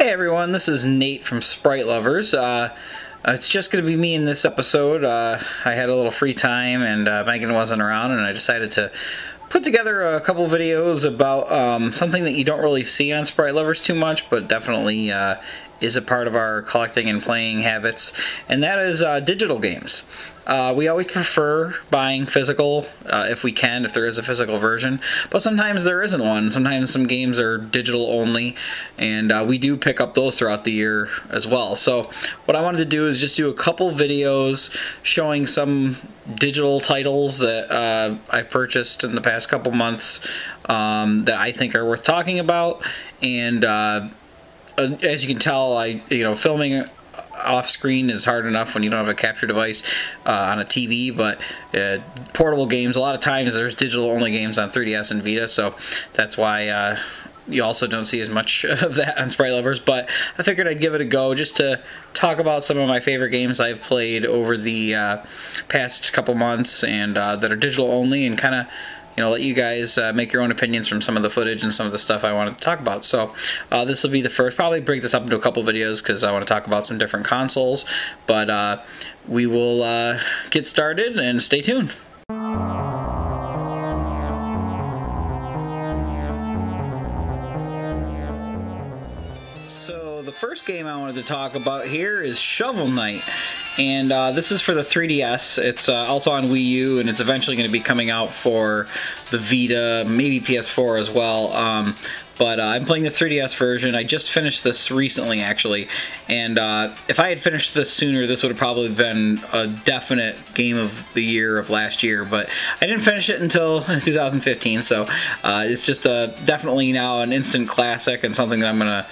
Hey everyone, this is Nate from Sprite Lovers. It's just going to be me in this episode. I had a little free time and Megan wasn't around, and I decided to put together a couple videos about something that you don't really see on Sprite Lovers too much, but definitely is a part of our collecting and playing habits, and that is digital games. We always prefer buying physical if we can, if there is a physical version, but sometimes there isn't one. Sometimes some games are digital only, and we do pick up those throughout the year as well. So what I wanted to do is just do a couple videos showing some digital titles that I've purchased in the past couple months that I think are worth talking about. And as you can tell, filming off screen is hard enough when you don't have a capture device on a TV, but portable games, a lot of times there's digital only games on 3DS and Vita, so that's why you also don't see as much of that on Sprite Lovers. But I figured I'd give it a go just to talk about some of my favorite games I've played over the past couple months and that are digital only, and kind of let you guys make your own opinions from some of the footage and some of the stuff I wanted to talk about. So this will be the first. Probably break this up into a couple videos because I want to talk about some different consoles. But we will get started and stay tuned. So the first game I wanted to talk about here is Shovel Knight. And this is for the 3DS. It's also on Wii U, and it's eventually going to be coming out for the Vita, maybe PS4 as well. But I'm playing the 3DS version. I just finished this recently, actually. And if I had finished this sooner, this would have probably been a definite game of the year of last year. But I didn't finish it until 2015, so it's just definitely now an instant classic and something that I'm going to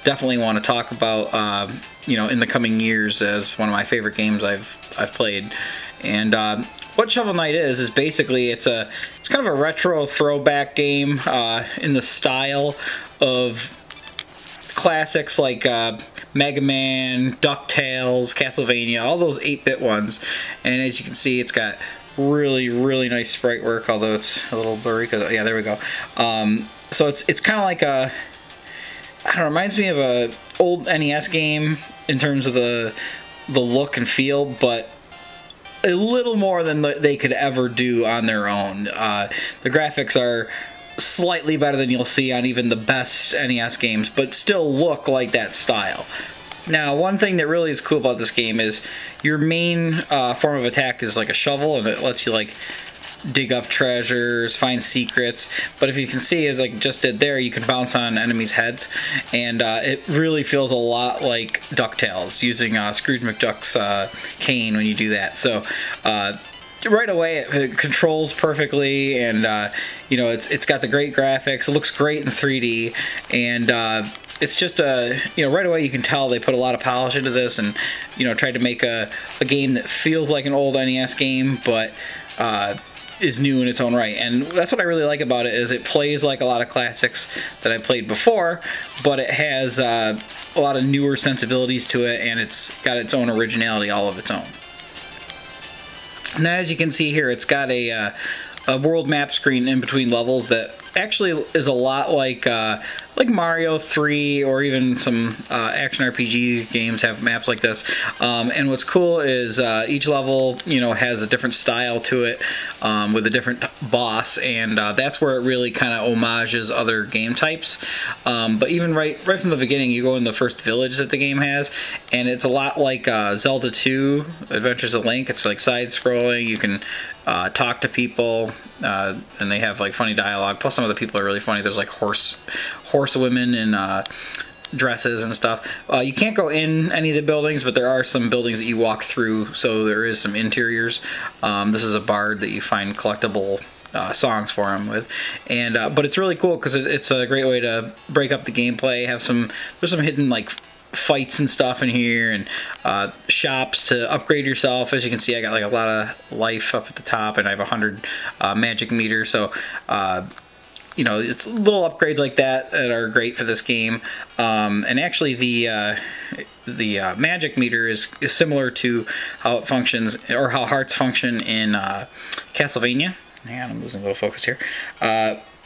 definitely want to talk about in the coming years as one of my favorite games I've played. And what Shovel Knight is basically it's kind of a retro throwback game in the style of classics like Mega Man, DuckTales, Castlevania, all those 8-bit ones. And as you can see, it's got really nice sprite work, although it's a little blurry. Yeah, there we go. So it's kind of like a, I don't know, reminds me of a old NES game in terms of the look and feel, but a little more than they could ever do on their own. The graphics are slightly better than you'll see on even the best NES games, but still look like that style. Now, one thing that really is cool about this game is your main form of attack is like a shovel, and it lets you like dig up treasures, find secrets, but if you can see, as I just did there, you can bounce on enemies' heads, and it really feels a lot like DuckTales, using Scrooge McDuck's cane when you do that. So right away it controls perfectly, and it's got the great graphics. It looks great in 3D, and it's just right away you can tell they put a lot of polish into this, and tried to make a game that feels like an old NES game, but is new in its own right. And that's what I really like about it, is it plays like a lot of classics that I played before, but it has a lot of newer sensibilities to it, and it's got its own originality all of its own. Now, as you can see here, it's got a world map screen in between levels that actually is a lot like Mario 3, or even some action RPG games have maps like this. And what's cool is each level has a different style to it, with a different boss, and that's where it really kind of homages other game types. But even right from the beginning, you go in the first village that the game has, and it's a lot like Zelda 2, Adventures of Link. It's like side-scrolling. You can talk to people, and they have like funny dialogue. Plus, some of the people are really funny. There's like horsewomen in dresses and stuff. You can't go in any of the buildings, but there are some buildings that you walk through, so there is some interiors. This is a bard that you find collectible songs for him with, and but it's really cool because it's a great way to break up the gameplay. There's some hidden like fights and stuff in here, and shops to upgrade yourself. As you can see, I got like a lot of life up at the top, and I have 100 magic meter, so it's little upgrades like that are great for this game. And actually the magic meter is similar to how it functions, or how hearts function in Castlevania. Hang on, I'm losing a little focus here.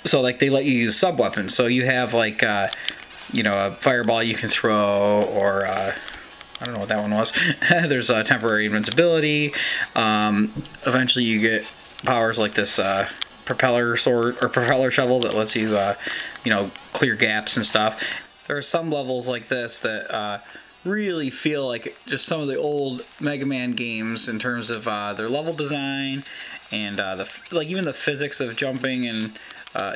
So like they let you use sub weapons, so you have like you know, a fireball you can throw, or I don't know what that one was. There's temporary invincibility. Eventually you get powers like this propeller sword or propeller shovel that lets you, you know, clear gaps and stuff. There are some levels like this that really feel like just some of the old Mega Man games in terms of their level design and like even the physics of jumping and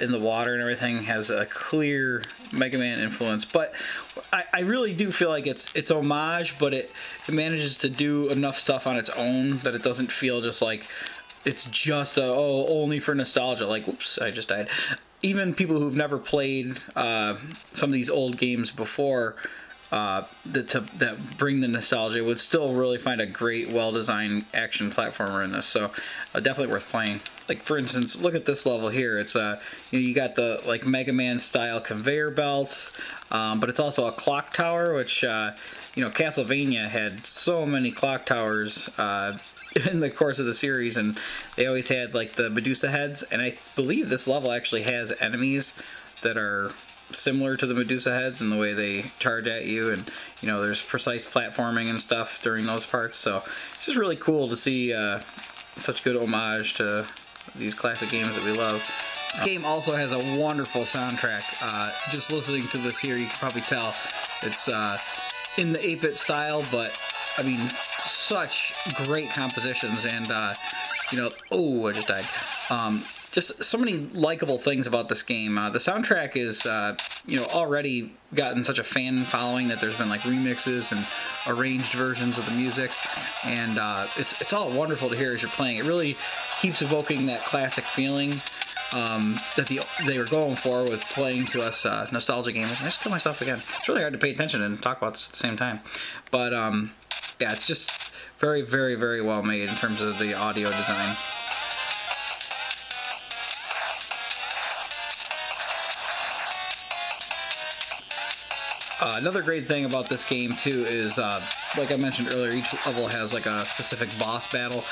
in the water and everything has a clear Mega Man influence. But I really do feel like it's homage, but it manages to do enough stuff on its own that it doesn't feel just like it's just only for nostalgia. Like, oops, I just died. Even people who've never played some of these old games before that bring the nostalgia would still really find a great, well-designed action platformer in this. So definitely worth playing. Like, for instance, look at this level here. It's you know, you got the like Mega Man style conveyor belts, but it's also a clock tower, which you know, Castlevania had so many clock towers in the course of the series, and they always had like the Medusa heads, and I believe this level actually has enemies that are similar to the Medusa heads in the way they charge at you, and you know, there's precise platforming and stuff during those parts. So it's just really cool to see such good homage to these classic games that we love. This game also has a wonderful soundtrack. Just listening to this here, you can probably tell it's in the 8-bit style, but I mean, such great compositions, and you know, oh, I just died. Just so many likable things about this game. The soundtrack is, you know, already gotten such a fan following that there's been like remixes and arranged versions of the music, and it's all wonderful to hear as you're playing. It really keeps evoking that classic feeling that they were going for with playing to us nostalgia gamers. I just killed myself again. It's really hard to pay attention and talk about this at the same time, but yeah, it's just very, very, very well made in terms of the audio design. Another great thing about this game too is, like I mentioned earlier, each level has like a specific boss battle.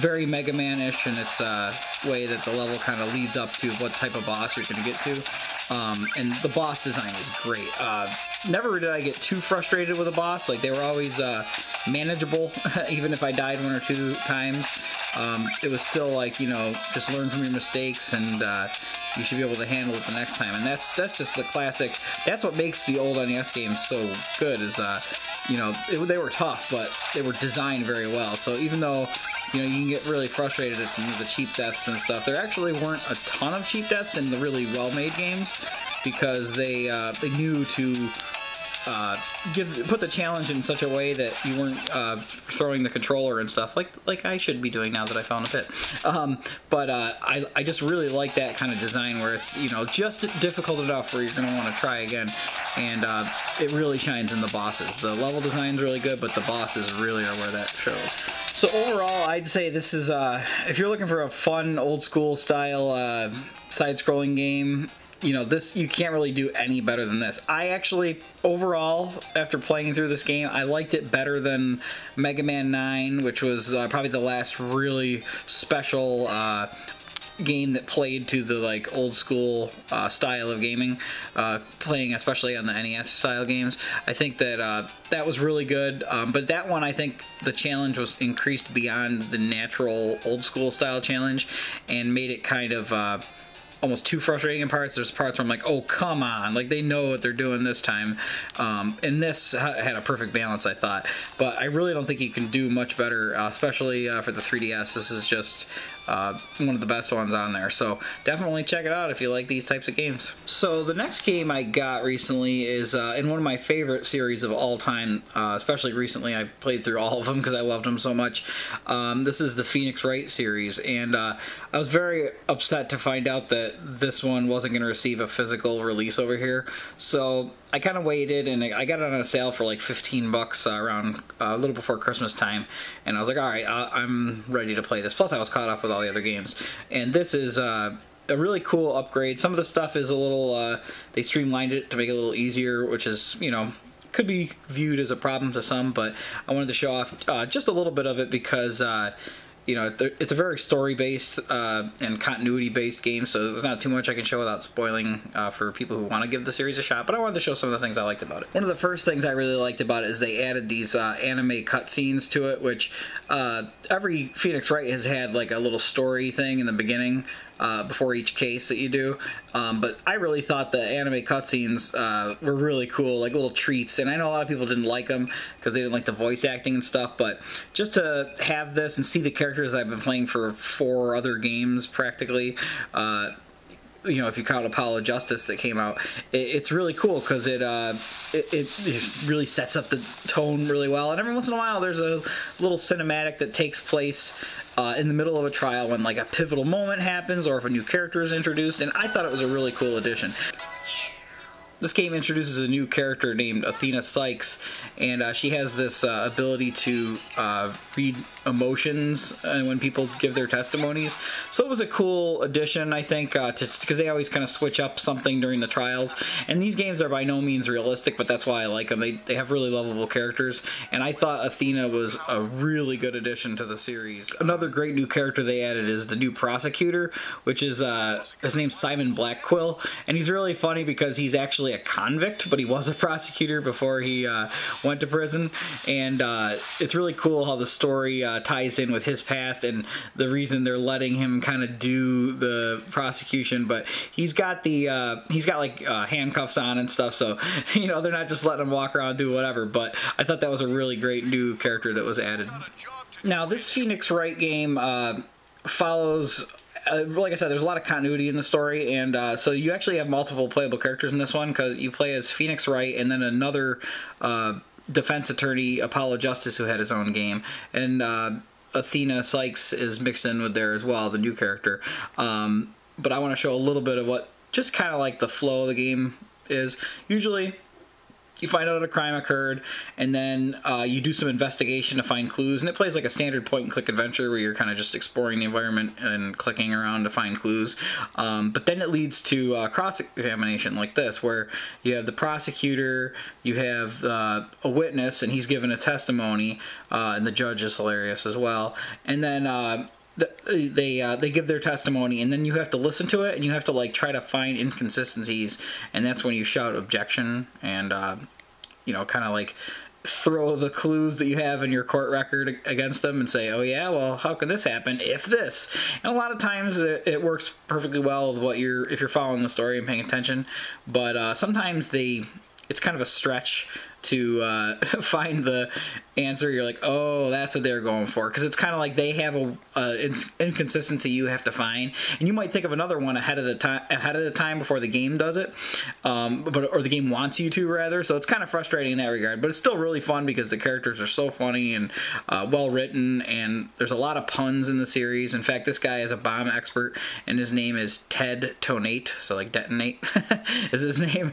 Very Mega Man-ish in its way that the level kind of leads up to what type of boss you're going to get to. And the boss design is great. Never did I get too frustrated with a boss. Like, they were always manageable, even if I died 1 or 2 times. It was still like, you know, just learn from your mistakes, and you should be able to handle it the next time. And that's just the classic. That's what makes the old NES games so good, is you know, they were tough, but they were designed very well. So even though, you know, you can get really frustrated at some of the cheap deaths and stuff, there actually weren't a ton of cheap deaths in the really well-made games, because they knew to put the challenge in such a way that you weren't throwing the controller and stuff like I should be doing now that I found a pit. But I just really like that kind of design where it's, you know, just difficult enough where you're going to want to try again, and it really shines in the bosses. The level design's really good, but the bosses really are where that shows. So overall, I'd say this is, if you're looking for a fun, old-school style side-scrolling game, you know, this, you can't really do any better than this. I actually, overall, after playing through this game, I liked it better than Mega Man 9, which was probably the last really special game that played to the like old school style of gaming, playing especially on the NES style games. I think that that was really good, but that one, I think the challenge was increased beyond the natural old school style challenge and made it kind of almost too frustrating in parts. There's parts where I'm like, oh, come on, like, they know what they're doing this time. And this had a perfect balance, I thought. But I really don't think you can do much better, especially for the 3DS. This is just one of the best ones on there. So definitely check it out if you like these types of games. So the next game I got recently is in one of my favorite series of all time, especially recently. I played through all of them because I loved them so much. This is the Phoenix Wright series, and I was very upset to find out that this one wasn't going to receive a physical release over here. So I kind of waited, and I got it on a sale for like $15 around a little before Christmas time, and I was like, all right, I'm ready to play this. Plus I was caught up with all the other games, and this is a really cool upgrade. Some of the stuff is a little, they streamlined it to make it a little easier, which is, you know, could be viewed as a problem to some, but I wanted to show off just a little bit of it because you know, it's a very story-based and continuity-based game, so there's not too much I can show without spoiling for people who want to give the series a shot, but I wanted to show some of the things I liked about it. One of the first things I really liked about it is they added these anime cutscenes to it, which every Phoenix Wright has had like a little story thing in the beginning before each case that you do, but I really thought the anime cutscenes were really cool, like little treats, and I know a lot of people didn't like them because they didn't like the voice acting and stuff, but just to have this and see the characters that I've been playing for 4 other games practically, you know, if you count Apollo Justice that came out, it's really cool because it really sets up the tone really well. And every once in a while, there's a little cinematic that takes place in the middle of a trial when like a pivotal moment happens or if a new character is introduced. And I thought it was a really cool addition. This game introduces a new character named Athena Sykes, and she has this ability to read emotions when people give their testimonies. So it was a cool addition, I think, because they always kind of switch up something during the trials. And these games are by no means realistic, but that's why I like them. They have really lovable characters, and I thought Athena was a really good addition to the series. Another great new character they added is the new prosecutor, which is, his name's Simon Blackquill, and he's really funny because he's actually a convict, but he was a prosecutor before he went to prison, and it's really cool how the story ties in with his past and the reason they're letting him kind of do the prosecution. But he's got like handcuffs on and stuff, so you know they're not just letting him walk around and do whatever. But I thought that was a really great new character that was added. Now this Phoenix Wright game follows, like I said, there's a lot of continuity in the story, and so you actually have multiple playable characters in this one because you play as Phoenix Wright and then another defense attorney, Apollo Justice, who had his own game, and Athena Sykes is mixed in with there as well, the new character. But I want to show a little bit of what just kind of like the flow of the game is. Usually you find out a crime occurred, and then you do some investigation to find clues, and it plays like a standard point-and-click adventure where you're kind of just exploring the environment and clicking around to find clues. But then it leads to cross-examination like this, where you have the prosecutor, you have a witness, and he's given a testimony, and the judge is hilarious as well. And then they give their testimony, and then you have to listen to it, and you have to like try to find inconsistencies, and that's when you shout objection and you know, kind of like throw the clues that you have in your court record against them and say, oh yeah, well, how can this happen if this? And a lot of times it works perfectly well with if you're following the story and paying attention, but sometimes it's kind of a stretch to find the answer. You're like, oh, that's what they're going for, because it's kind of like they have a inconsistency you have to find, and you might think of another one ahead of the time before the game does it, or the game wants you to rather. So it's kind of frustrating in that regard, but it's still really fun because the characters are so funny and well written, and there's a lot of puns in the series. In fact, this guy is a bomb expert, and his name is Ted Tonate, so like detonate is his name.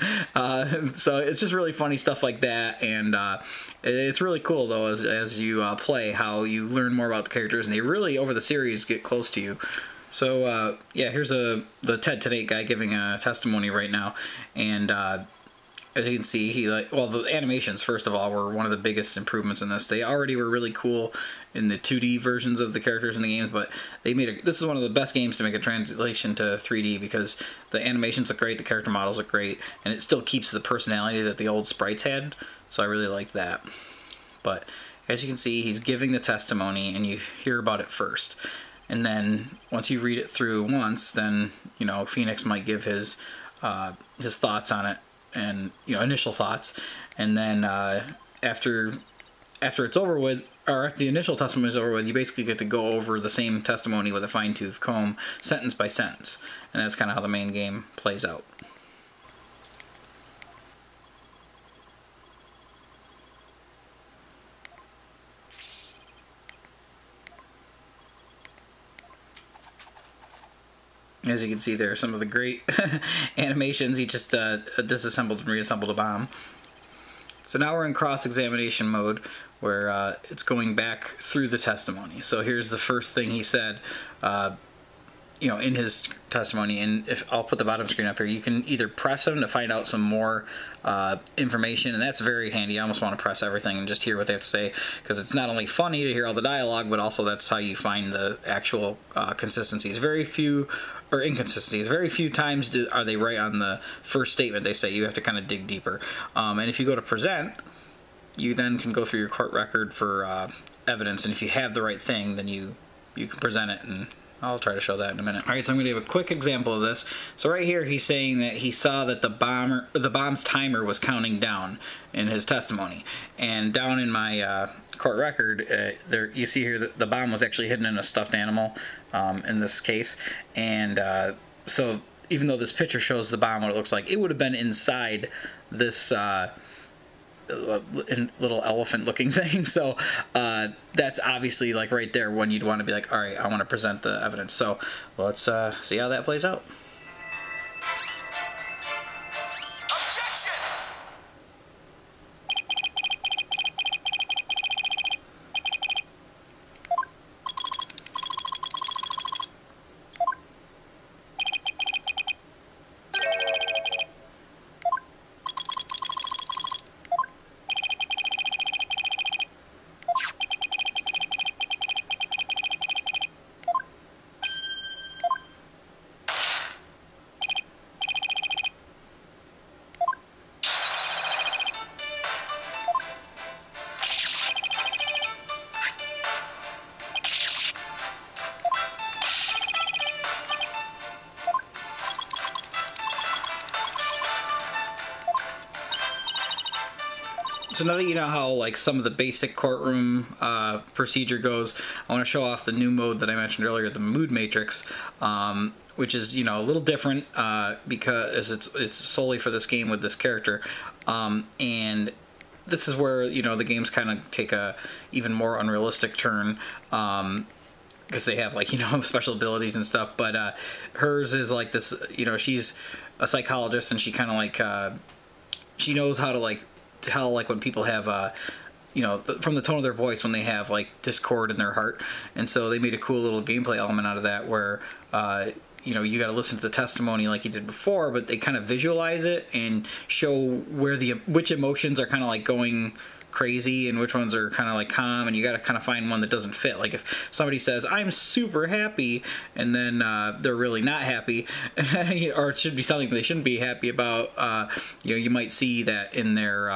So it's just really funny stuff like that. And it's really cool though as you play, how you learn more about the characters, and they really over the series get close to you. So yeah, here's the Ted Tonate guy giving a testimony right now, and as you can see, well, the animations first of all were one of the biggest improvements in this. They already were really cool in the 2D versions of the characters in the games, but this is one of the best games to make a translation to 3D because the animations look great, the character models look great, and it still keeps the personality that the old sprites had. So I really liked that. But as you can see, he's giving the testimony, and you hear about it first. And then once you read it through once, then you know Phoenix might give his thoughts on it, and you know initial thoughts, and then after it's over with, or after the initial testimony is over with, you basically get to go over the same testimony with a fine-tooth comb, sentence by sentence, and that's kind of how the main game plays out. As you can see, there are some of the great animations. He just disassembled and reassembled a bomb. So now we're in cross-examination mode, where it's going back through the testimony. So here's the first thing he said. in his testimony, and if I'll put the bottom screen up here, you can either press them to find out some more information, and that's very handy. I almost want to press everything and just hear what they have to say, because it's not only funny to hear all the dialogue, but also that's how you find the actual consistencies. Very few, or inconsistencies. Very few times are they right on the first statement they say. You have to kind of dig deeper. And if you go to present, you then can go through your court record for evidence, and if you have the right thing, then you can present it, and I'll try to show that in a minute. All right, so I'm going to give a quick example of this. So right here, he's saying that he saw that the bomb's timer was counting down in his testimony. And down in my court record, there you see here that the bomb was actually hidden in a stuffed animal in this case. And so even though this picture shows the bomb what it looks like, it would have been inside this little elephant looking thing. So that's obviously like right there when you'd want to be like, all right, I want to present the evidence. So let's see how that plays out. So now that you know how like some of the basic courtroom procedure goes, I want to show off the new mode that I mentioned earlier, the mood matrix, which is a little different because it's solely for this game with this character, and this is where the games kind of take a even more unrealistic turn. Because they have special abilities and stuff, but hers is like this. She's a psychologist, and she kind of she knows how to tell when people have from the tone of their voice when they have discord in their heart. And so they made a cool little gameplay element out of that where you got to listen to the testimony like you did before, but they kind of visualize it and show which emotions are kind of going crazy and which ones are kind of calm, and you got to kind of find one that doesn't fit. Like if somebody says I'm super happy and then they're really not happy or it should be something they shouldn't be happy about, you might see that in their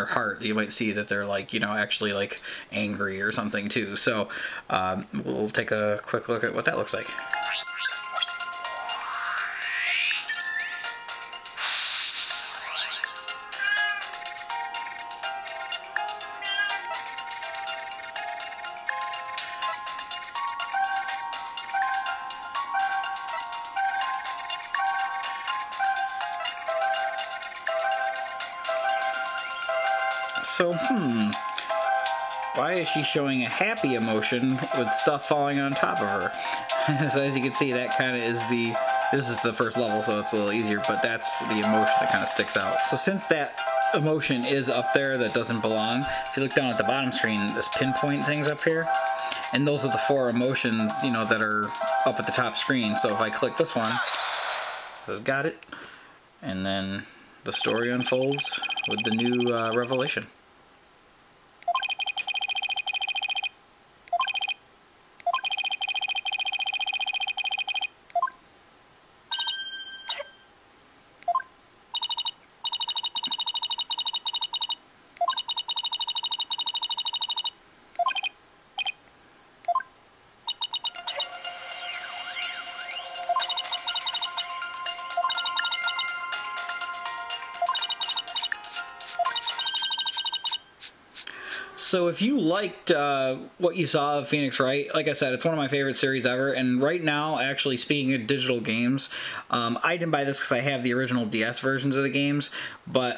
heart. You might see that they're actually angry or something too. So we'll take a quick look at what that looks like. So, why is she showing a happy emotion with stuff falling on top of her? So as you can see, that kind of is this is the first level, so it's a little easier, but that's the emotion that kind of sticks out. So since that emotion is up there that doesn't belong, if you look down at the bottom screen, this pinpoint thing's up here, and those are the 4 emotions, that are up at the top screen. So if I click this one, it says got it, and then the story unfolds with the new revelation. So if you liked what you saw of Phoenix Wright, like I said, it's one of my favorite series ever. And right now, actually, speaking of digital games, I didn't buy this because I have the original DS versions of the games, but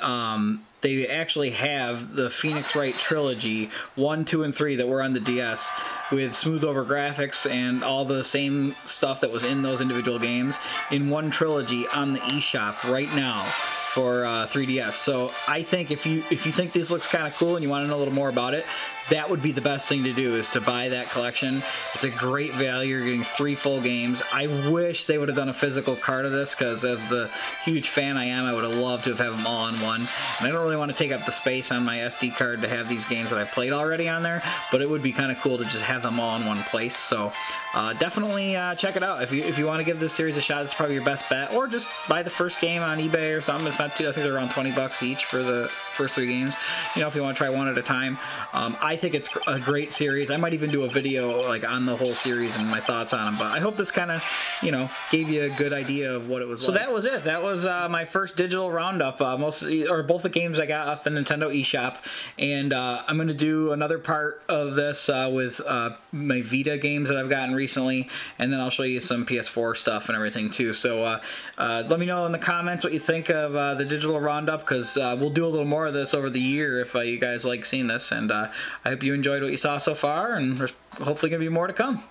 they actually have the Phoenix Wright trilogy, 1, 2, and 3 that were on the DS with smooth over graphics and all the same stuff that was in those individual games in one trilogy on the eShop right now for 3DS. So I think if you think this looks kind of cool and you want to know a little more about it, that would be the best thing to do, is to buy that collection. It's a great value. You're getting 3 full games. I wish they would have done a physical card of this, because as the huge fan I am, I would have loved to have had them all in one. And I don't really want to take up the space on my SD card to have these games that I played already on there, but it would be kind of cool to just have them all in one place. So definitely check it out. If you want to give this series a shot, it's probably your best bet. Or just buy the first game on eBay or something. It's not too, I think they're around 20 bucks each for the first 3 games. You know, if you want to try one at a time. I think it's a great series. I might even do a video like on the whole series and my thoughts on them. But I hope this kind of, you know, gave you a good idea of what it was like. So that was it. That was my first digital roundup. Both the games I got off the Nintendo eShop. And I'm going to do another part of this with my Vita games that I've gotten recently. And then I'll show you some PS4 stuff and everything too. So let me know in the comments what you think of the digital roundup, because we'll do a little more of this over the year if you guys like seeing this. And I hope you enjoyed what you saw so far, and there's hopefully going to be more to come.